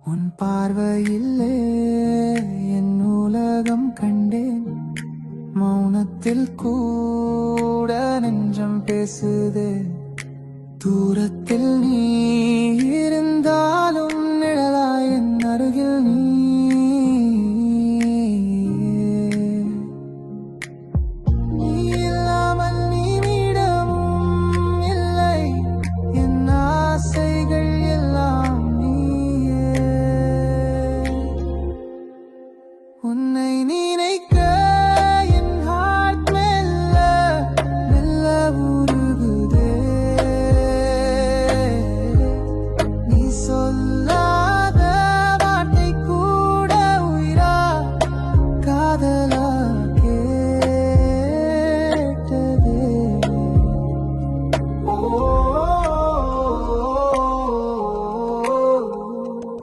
உன் பார்வையிலே என் உலகம் கண்டேன். மௌனத்தில் கூட நெஞ்சம் பேசுதே. தூரத்தில் நீ